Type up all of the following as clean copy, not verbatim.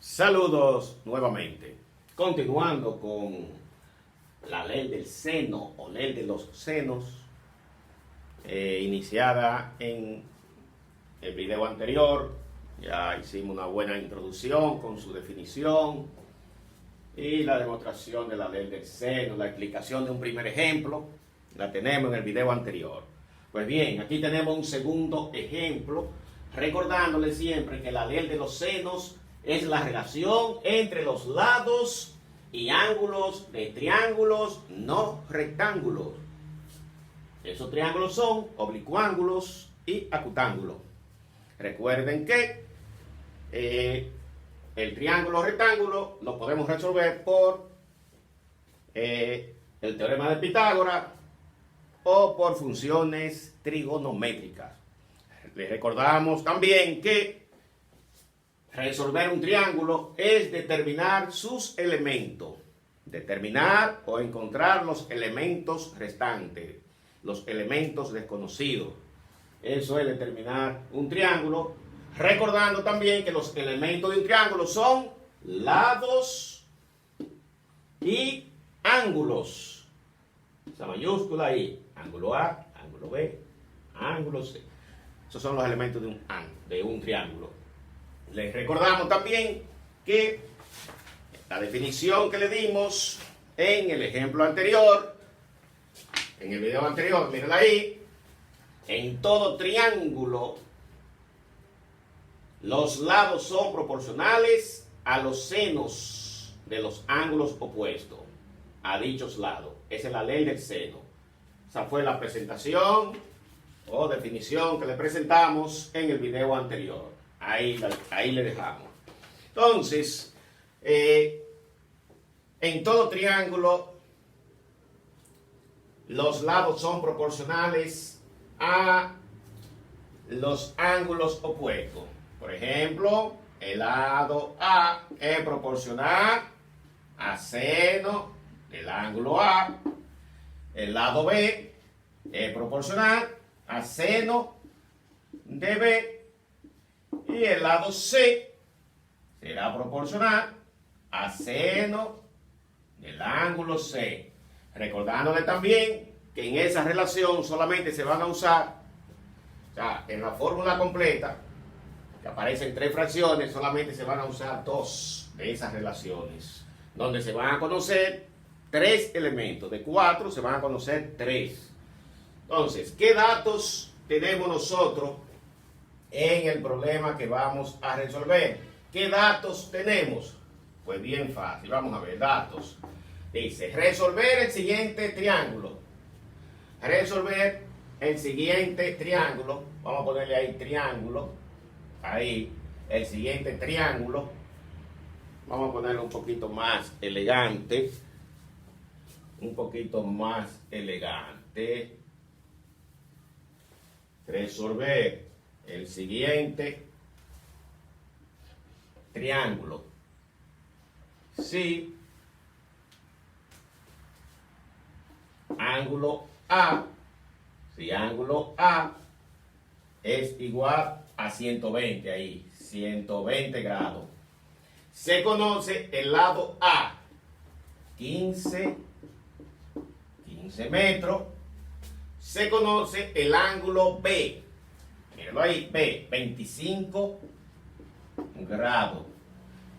Saludos nuevamente. Continuando con la ley del seno o ley de los senos, iniciada en el video anterior. Ya hicimos una buena introducción con su definición y la demostración de la ley del seno, la explicación de un primer ejemplo, la tenemos en el video anterior. Pues bien, aquí tenemos un segundo ejemplo, recordándole siempre que la ley de los senos es la relación entre los lados y ángulos de triángulos no rectángulos. Esos triángulos son oblicuángulos y acutángulos. Recuerden que el triángulo rectángulo lo podemos resolver por el teorema de Pitágoras o por funciones trigonométricas. Les recordamos también que resolver un triángulo es determinar sus elementos. Determinar o encontrar los elementos restantes, los elementos desconocidos. Eso es determinar un triángulo. Recordando también que los elementos de un triángulo son lados y ángulos. Esa mayúscula ahí. Ángulo A, ángulo B, ángulo C. Esos son los elementos de un triángulo. Les recordamos también que la definición que le dimos en el ejemplo anterior, en el video anterior, mírenla ahí, en todo triángulo los lados son proporcionales a los senos de los ángulos opuestos a dichos lados. Esa es la ley del seno. Esa fue la presentación o definición que le presentamos en el video anterior. Ahí le dejamos. Entonces, en todo triángulo, los lados son proporcionales a los ángulos opuestos. Por ejemplo, el lado A es proporcional a seno del ángulo A. El lado B es proporcional a seno de B. Y el lado C será proporcional a seno del ángulo C. Recordándole también que en esa relación solamente se van a usar, o sea, en la fórmula completa, que aparecen 3 fracciones, solamente se van a usar 2 de esas relaciones, donde se van a conocer 3 elementos. De 4 se van a conocer 3. Entonces, ¿qué datos tenemos nosotros en el problema que vamos a resolver? ¿Qué datos tenemos? Pues bien fácil, vamos a ver, datos. Dice, resolver el siguiente triángulo. Resolver el siguiente triángulo. Vamos a ponerle ahí triángulo. Ahí, el siguiente triángulo. Vamos a ponerlo un poquito más elegante. Un poquito más elegante. Resolver el siguiente triángulo. Si ángulo A es igual a 120 ahí, 120 grados. Se conoce el lado A, 15 metros. Se conoce el ángulo B. Mírenlo ahí, B, 25 grados.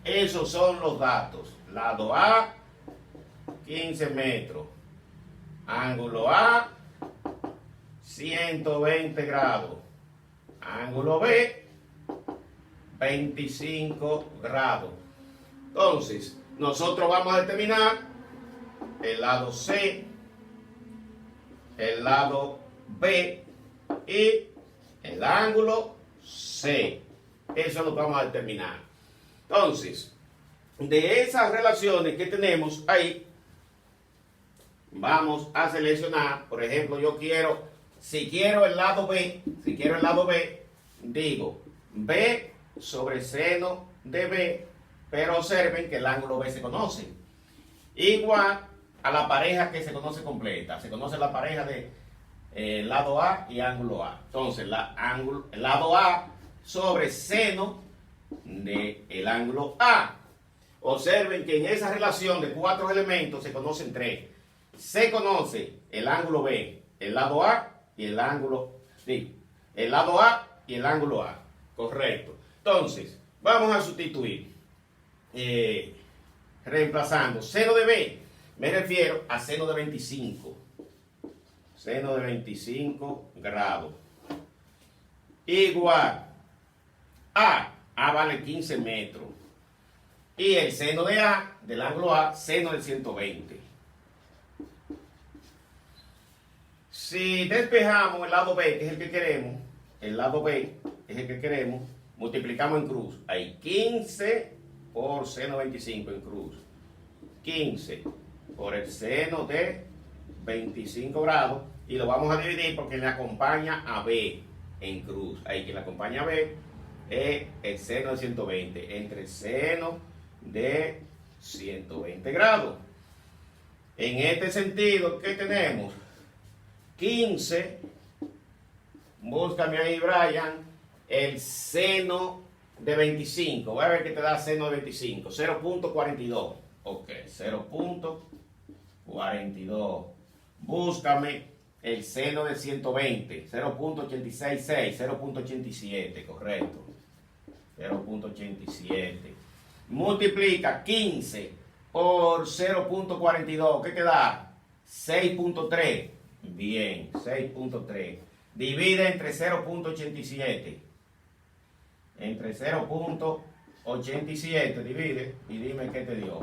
Esos son los datos. Lado A, 15 metros. Ángulo A, 120 grados. Ángulo B, 25 grados. Entonces, nosotros vamos a determinar el lado C, el lado B y el ángulo C. Eso lo vamos a determinar. Entonces, de esas relaciones que tenemos ahí, vamos a seleccionar, por ejemplo, si quiero el lado B, digo B sobre seno de B, pero observen que el ángulo B se conoce. Igual a la pareja que se conoce completa. Se conoce la pareja de lado A y ángulo A. Entonces, el lado A sobre seno del ángulo A. Observen que en esa relación de 4 elementos se conocen 3. Se conoce el ángulo B, el lado A y el ángulo sí, el lado A y el ángulo A. Correcto. Entonces, vamos a sustituir. Reemplazando seno de B, me refiero a seno de 25. Seno de 25 grados. Igual A vale 15 metros. Y el seno de A, del ángulo A, seno de 120. Si despejamos el lado B, que es el que queremos, el lado B es el que queremos, multiplicamos en cruz. Hay 15 por seno de 25 en cruz. 15 por el seno de 25 grados. Y lo vamos a dividir porque le acompaña a B en cruz. Ahí que le acompaña a B es el seno de 120. Entre el seno de 120 grados. En este sentido, ¿qué tenemos? 15, búscame ahí, Brian, el seno de 25. Voy a ver qué te da seno de 25. 0.42. Ok, 0.42. Búscame el seno de 120. 0.866, 0.87, correcto. 0.87. Multiplica 15 por 0.42. ¿Qué te da? 6.3. Bien, 6.3. Divide entre 0.87. Entre 0.87 divide y dime qué te dio.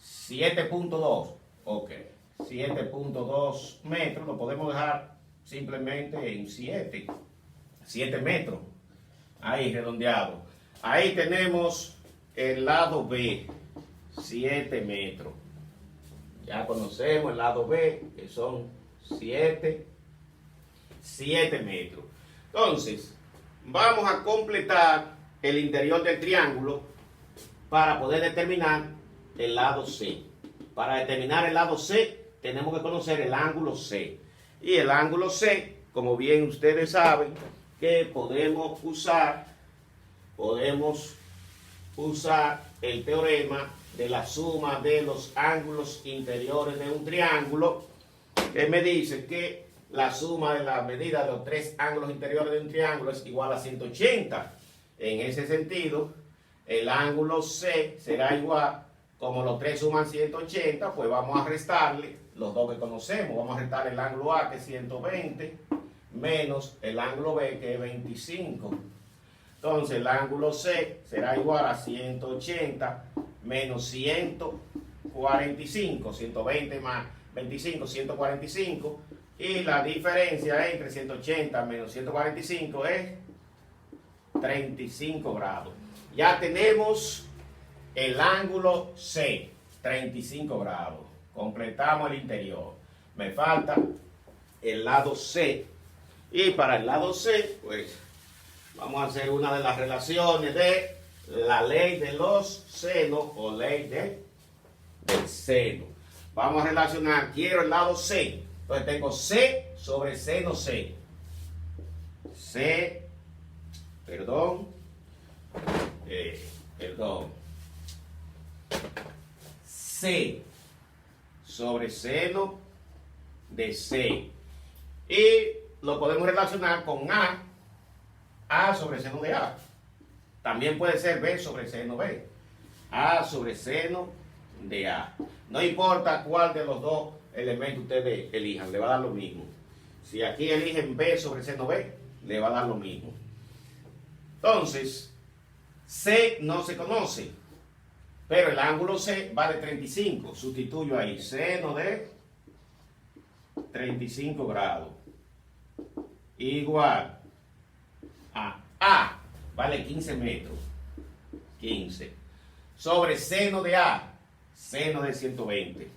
7.2. Ok. 7.2 metros. Lo podemos dejar simplemente en 7. 7 metros. Ahí redondeado. Ahí tenemos el lado B. 7 metros. Ya conocemos el lado B, que son 7 metros. Entonces, vamos a completar el interior del triángulo para poder determinar el lado C. Para determinar el lado C, tenemos que conocer el ángulo C. Y el ángulo C, como bien ustedes saben, que podemos usar el teorema de la suma de los ángulos interiores de un triángulo, que me dice que la suma de la medida de los 3 ángulos interiores de un triángulo es igual a 180. En ese sentido, el ángulo C será igual, como los 3 suman 180, pues vamos a restarle los dos que conocemos. Vamos a restar el ángulo A, que es 120, menos el ángulo B, que es 25. Entonces el ángulo C será igual a 180 menos 145, 120 más 25, 145, y la diferencia entre 180 menos 145 es 35 grados. Ya tenemos el ángulo C, 35 grados. Completamos el interior. Me falta el lado C. Y para el lado C, pues vamos a hacer una de las relaciones de la ley de los senos o ley del seno. Vamos a relacionar, quiero el lado C. Entonces tengo C sobre seno C. C, perdón. C sobre seno de C. Y lo podemos relacionar con A sobre seno de A. También puede ser B sobre seno B. A sobre seno de A. No importa cuál de los dos elementos ustedes elijan, le va a dar lo mismo. Si aquí eligen B sobre seno B, le va a dar lo mismo. Entonces, C no se conoce, pero el ángulo C vale 35. Sustituyo ahí seno de 35 grados. Igual a A, vale 15 metros. 15. Sobre seno de A, seno de 120.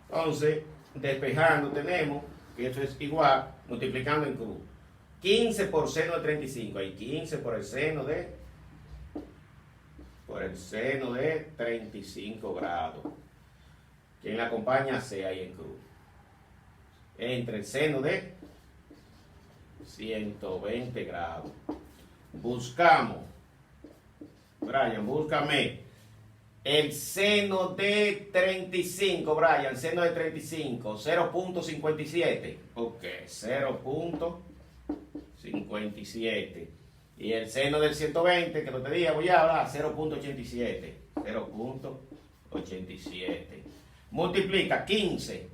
Entonces, despejando tenemos que eso es igual, multiplicando en cruz. 15 por seno de 35. Hay 15 por el seno de 35 grados. Quien la acompaña C ahí en cruz. Entre el seno de 120 grados. Buscamos, Brian, búscame el seno de 35, Brian, seno de 35, 0.57. Ok, 0.57. Y el seno del 120, que no te dije, voy a hablar, 0.87. 0.87. Multiplica 15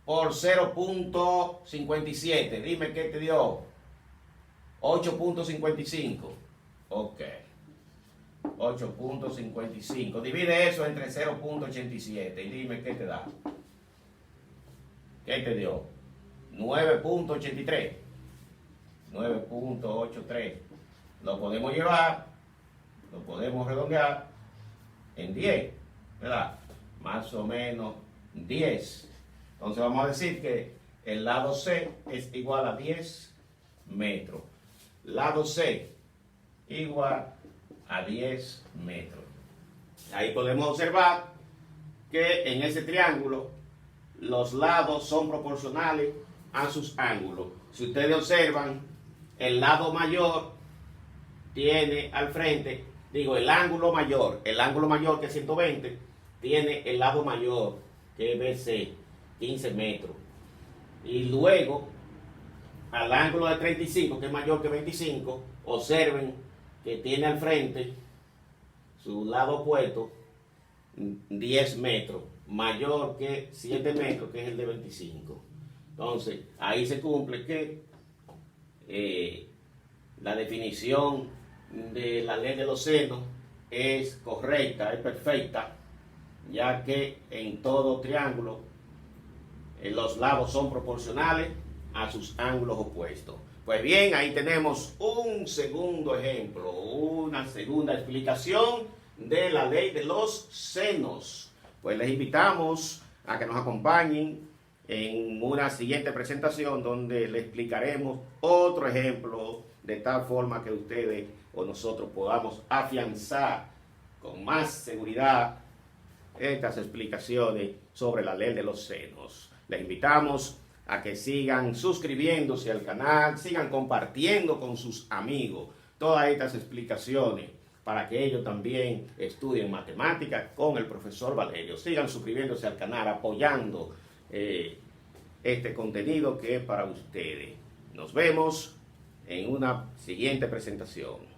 por 0.57. Dime qué te dio. 8.55. Ok. 8.55. Divide eso entre 0.87 y dime qué te da. ¿Qué te dio? 9.83. 9.83. Lo podemos llevar, lo podemos redondear en 10, ¿verdad? Más o menos 10. Entonces vamos a decir que el lado C es igual a 10 metros. Lado C igual a 10 metros. Ahí podemos observar que en ese triángulo los lados son proporcionales a sus ángulos. Si ustedes observan, el lado mayor tiene al frente, el ángulo mayor que es 120, tiene el lado mayor que es BC, 15 metros. Y luego, al ángulo de 35, que es mayor que 25, observen que tiene al frente su lado opuesto 10 metros, mayor que 7 metros, que es el de 25. Entonces, ahí se cumple que la definición de la ley de los senos es correcta, es perfecta, ya que en todo triángulo los lados son proporcionales a sus ángulos opuestos. Pues bien, ahí tenemos un segundo ejemplo, una segunda explicación de la ley de los senos. Pues les invitamos a que nos acompañen en una siguiente presentación donde les explicaremos otro ejemplo de tal forma que ustedes o nosotros podamos afianzar con más seguridad estas explicaciones sobre la ley de los senos. Les invitamos a que sigan suscribiéndose al canal, sigan compartiendo con sus amigos todas estas explicaciones para que ellos también estudien matemáticas con el profesor Valerio. Sigan suscribiéndose al canal, apoyando este contenido que es para ustedes. Nos vemos en una siguiente presentación.